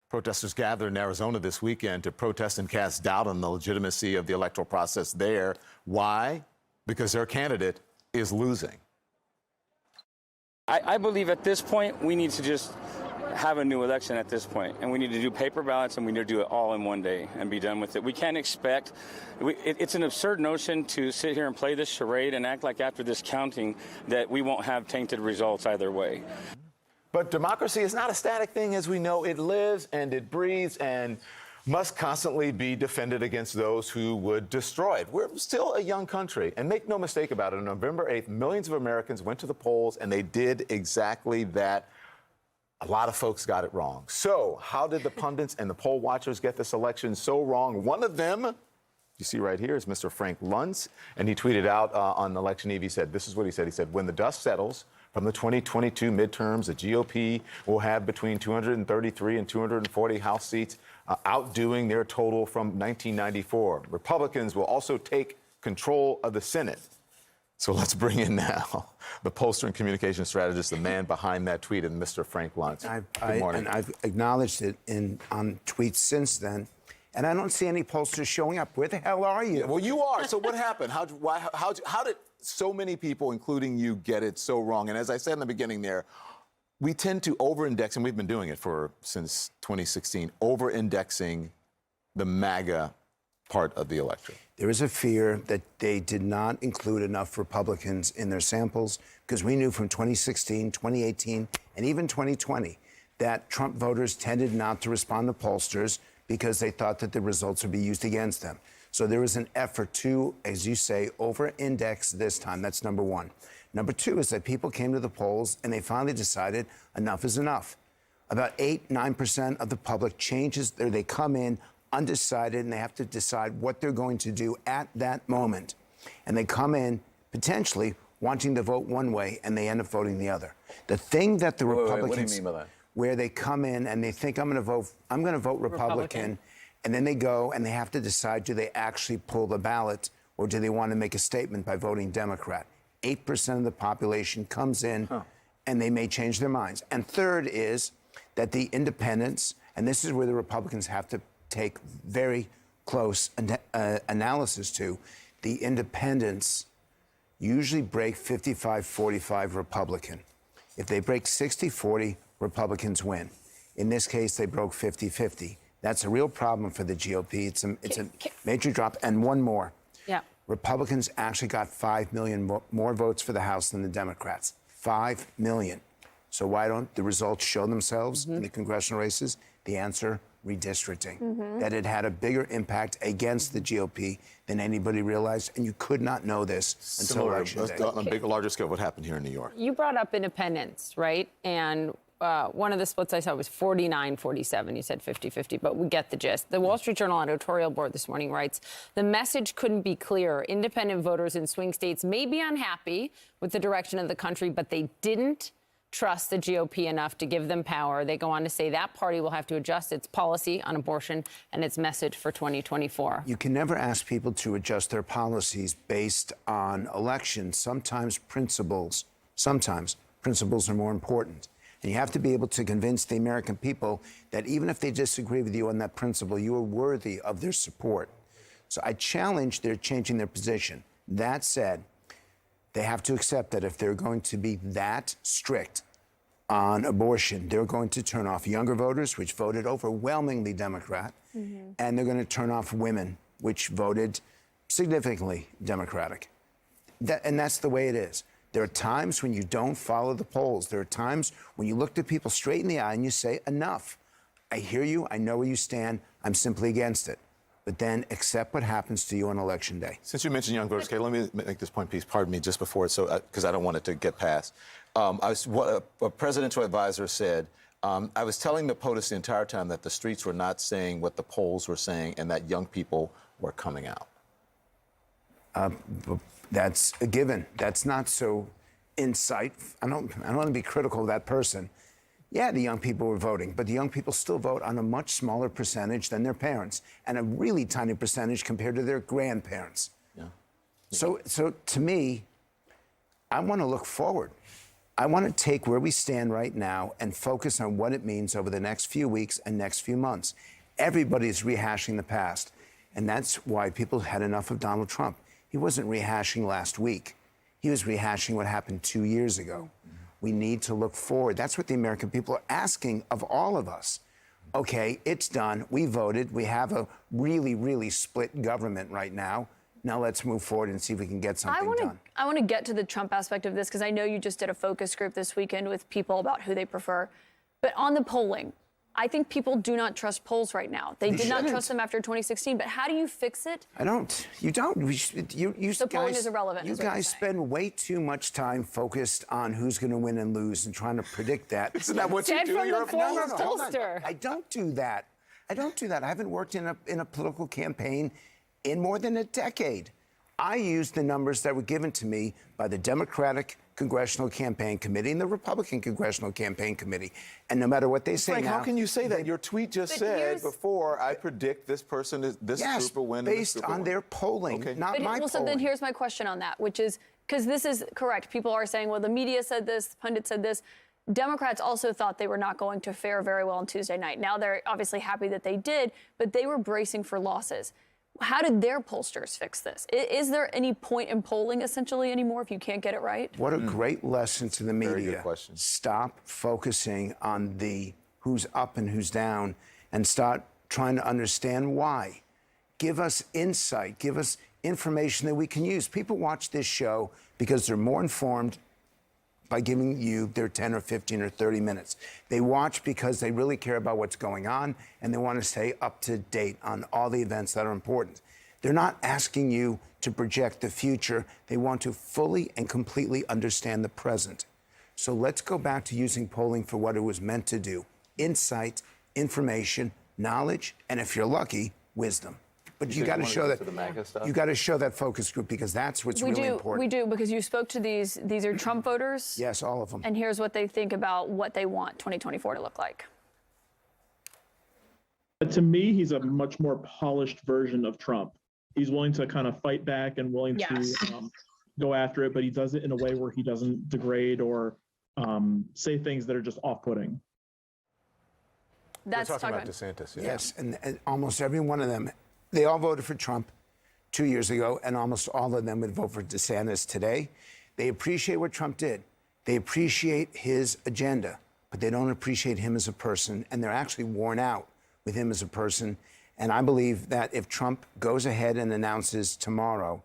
Protesters gathered in Arizona this weekend to protest and cast doubt on the legitimacy of the electoral process there. Why? Because their candidate is losing. I believe at this point we need to just have a new election at this point, and we need to do paper ballots, and we need to do it all in one day and be done with it. We can't expect, it's an absurd notion to sit here and play this charade and act like after this counting that we won't have tainted results either way. But democracy is not a static thing, as we know. It lives and it breathes and must constantly be defended against those who would destroy it. We're still a young country, and make no mistake about it, on November 8th, millions of Americans went to the polls, and they did exactly that. A lot of folks got it wrong. So how did the pundits and the poll watchers get this election so wrong? One of them, you see right here, is Mr. Frank Luntz, and he tweeted out on election eve, he said, this is what he said. He said, when the dust settles from the 2022 midterms, the GOP will have between 233 and 240 House seats, outdoing their total from 1994. Republicans will also take control of the Senate. So let's bring in now the pollster and communication strategist, the man behind that tweet, and Mr. Frank Luntz. Good morning. And I've acknowledged it on tweets since then, and I don't see any pollsters showing up. Where the hell are you? Well, you are. So what happened? How did so many people, including you, get it so wrong? And as I said in the beginning there, we tend to over-index, and we've been doing it since 2016, over-indexing the MAGA part of the electorate. There is a fear that they did not include enough Republicans in their samples, because we knew from 2016, 2018, and even 2020 that Trump voters tended not to respond to pollsters because they thought that the results would be used against them. So there was an effort to, as you say, over-index this time. That's number one. Number two is that people came to the polls and they finally decided enough is enough. About 8-9% of the public changes, they come in undecided, and they have to decide what they're going to do at that moment. And they come in potentially wanting to vote one way, and they end up voting the other. The thing that the Republicans, what do you mean by that? Where they come in and they think I'm going to vote Republican, and then they go and they have to decide, do they actually pull the ballot, or do they want to make a statement by voting Democrat? 8% of the population comes in, and they may change their minds. And third is that the independents, and this is where the Republicans have to take very close analysis to, the independents usually break 55-45 Republican. If they break 60-40, Republicans win. In this case, they broke 50-50. That's a real problem for the GOP. It's a major drop. And one more. Yeah. Republicans actually got 5 million more votes for the House than the Democrats. 5 million. So why don't the results show themselves in the congressional races? The answer, redistricting. That it had a bigger impact against the GOP than anybody realized, and you could not know this until election day. On a larger scale, what happened here in New York? You brought up independents, right? And one of the splits I saw was 49-47. You said 50-50, but we get the gist. The Wall Street Journal editorial board this morning writes, the message couldn't be clearer. Independent voters in swing states may be unhappy with the direction of the country, but they didn't trust the GOP enough to give them power. They go on to say that party will have to adjust its policy on abortion and its message for 2024. You can never ask people to adjust their policies based on elections. Sometimes principles are more important. And you have to be able to convince the American people that even if they disagree with you on that principle, you are worthy of their support. So I challenge their changing their position. That said, they have to accept that if they're going to be that strict on abortion, they're going to turn off younger voters, which voted overwhelmingly Democrat, and they're going to turn off women, which voted significantly Democratic. And that's the way it is. There are times when you don't follow the polls. There are times when you look at people straight in the eye and you say, enough. I hear you. I know where you stand. I'm simply against it. But then accept what happens to you on Election Day. Since you mentioned young voters, Kate, let me make this point, please. Pardon me, just before it, because I don't want it to get past. What a presidential advisor said, I was telling the POTUS the entire time that the streets were not saying what the polls were saying and that young people were coming out. That's a given. That's not so insight. I don't want to be critical of that person. Yeah, the young people were voting, but the young people still vote on a much smaller percentage than their parents, and a really tiny percentage compared to their grandparents. Yeah. So to me, I want to look forward. I want to take where we stand right now and focus on what it means over the next few weeks and next few months. Everybody's rehashing the past, and that's why people had enough of Donald Trump. He wasn't rehashing last week. He was rehashing what happened 2 years ago. We need to look forward. That's what the American people are asking of all of us. Okay, it's done. We voted. We have a really, really split government right now. Now let's move forward and see if we can get something done. I want to get to the Trump aspect of this because I know you just did a focus group this weekend with people about who they prefer. But on the polling, I think people do not trust polls right now. They did not trust them after 2016. But how do you fix it? I don't. You don't. So polling is irrelevant. You guys spend way too much time focused on who's going to win and lose and trying to predict that. Isn't that what you Said do? from You're the former no, pollster. I don't do that. I don't do that. I haven't worked in a political campaign in more than a decade. I used the numbers that were given to me by the Democratic Congressional Campaign Committee and the Republican Congressional Campaign Committee. And no matter what they say Frank, now... how can you say that? Your tweet just said before, I predict this person, this group will win. Based on their polling, not my polling. So then here's my question on that, which is, because this is correct. People are saying, well, the media said this, the pundit said this. Democrats also thought they were not going to fare very well on Tuesday night. Now they're obviously happy that they did, but they were bracing for losses. How did their pollsters fix this? Is there any point in polling essentially anymore if you can't get it right? What a great lesson to the media. Very good question. Stop focusing on the who's up and who's down and start trying to understand why. Give us insight. Give us information that we can use. People watch this show because they're more informed by giving you their 10 or 15 or 30 minutes. They watch because they really care about what's going on and they want to stay up to date on all the events that are important. They're not asking you to project the future. They want to fully and completely understand the present. So let's go back to using polling for what it was meant to do. Insight, information, knowledge, and if you're lucky, wisdom. But you got to show that. You got to show that focus group because that's what's really important. We do, because you spoke to these. These are Trump voters. Yes, all of them. And here's what they think about what they want 2024 to look like. To me, he's a much more polished version of Trump. He's willing to kind of fight back and willing to go after it, but he does it in a way where he doesn't degrade or say things that are just off-putting. That's We're talking about DeSantis. Yeah. Yes, and almost every one of them. They all voted for Trump 2 years ago, and almost all of them would vote for DeSantis today. They appreciate what Trump did. They appreciate his agenda, but they don't appreciate him as a person, and they're actually worn out with him as a person. And I believe that if Trump goes ahead and announces tomorrow,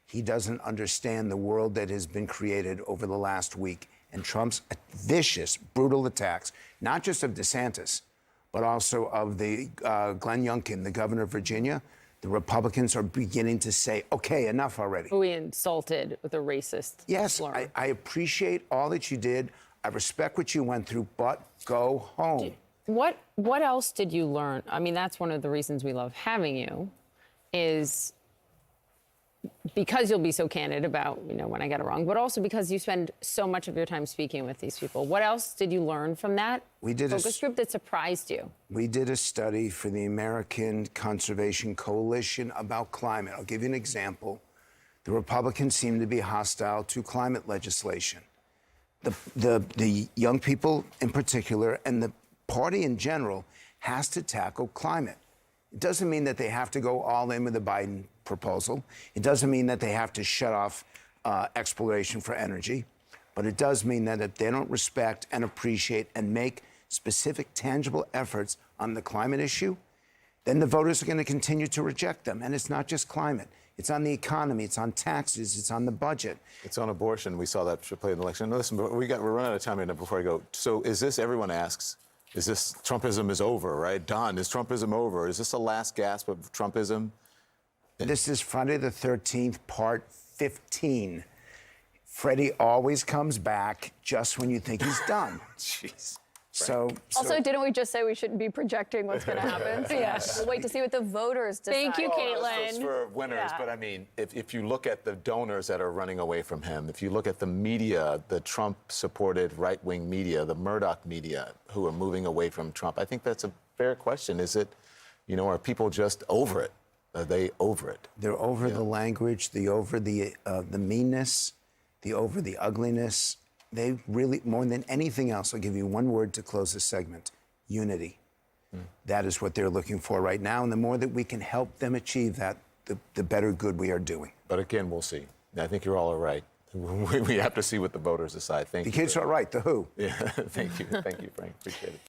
he doesn't understand the world that has been created over the last week. And Trump's vicious, brutal attacks, not just of DeSantis, but also of the Glenn Youngkin, the governor of Virginia. The Republicans are beginning to say, okay, enough already. Who he insulted with a racist slur. I appreciate all that you did. I respect what you went through, but go home. What else did you learn? I mean, that's one of the reasons we love having you, is because you'll be so candid about, when I get it wrong, but also because you spend so much of your time speaking with these people. What else did you learn from that focus group that surprised you? We did a study for the American Conservation Coalition about climate. I'll give you an example. The Republicans seem to be hostile to climate legislation. The young people in particular and the party in general has to tackle climate. It doesn't mean that they have to go all in with the Biden proposal. It doesn't mean that they have to shut off exploration for energy. But it does mean that if they don't respect and appreciate and make specific, tangible efforts on the climate issue, then the voters are going to continue to reject them. And it's not just climate. It's on the economy. It's on taxes. It's on the budget. It's on abortion. We saw that play in the election. No, listen, but we're running out of time here before I go. So is this, everyone asks, is this Trumpism is over, right? Don, is Trumpism over? Is this the last gasp of Trumpism? This is Friday the 13th, part 15. Freddie always comes back just when you think he's done. Jeez. So also, didn't we just say we shouldn't be projecting what's going to happen? So Yes. We'll wait to see what the voters decide. Thank you, Caitlin. That's for winners, but I mean, if you look at the donors that are running away from him, if you look at the media, the Trump-supported right-wing media, the Murdoch media, who are moving away from Trump, I think that's a fair question. Is it, are people just over it? Are they over it? They're over the language, over the meanness, over the ugliness. they really, more than anything else, I'll give you one word to close this segment: unity. That is what they're looking for right now. And the more that we can help them achieve that, the better good we are doing. But again, we'll see. I think you're all right. We have to see what the voters decide. Thank you. The kids are right. The who. Yeah, thank you. Thank you, Frank. Appreciate it.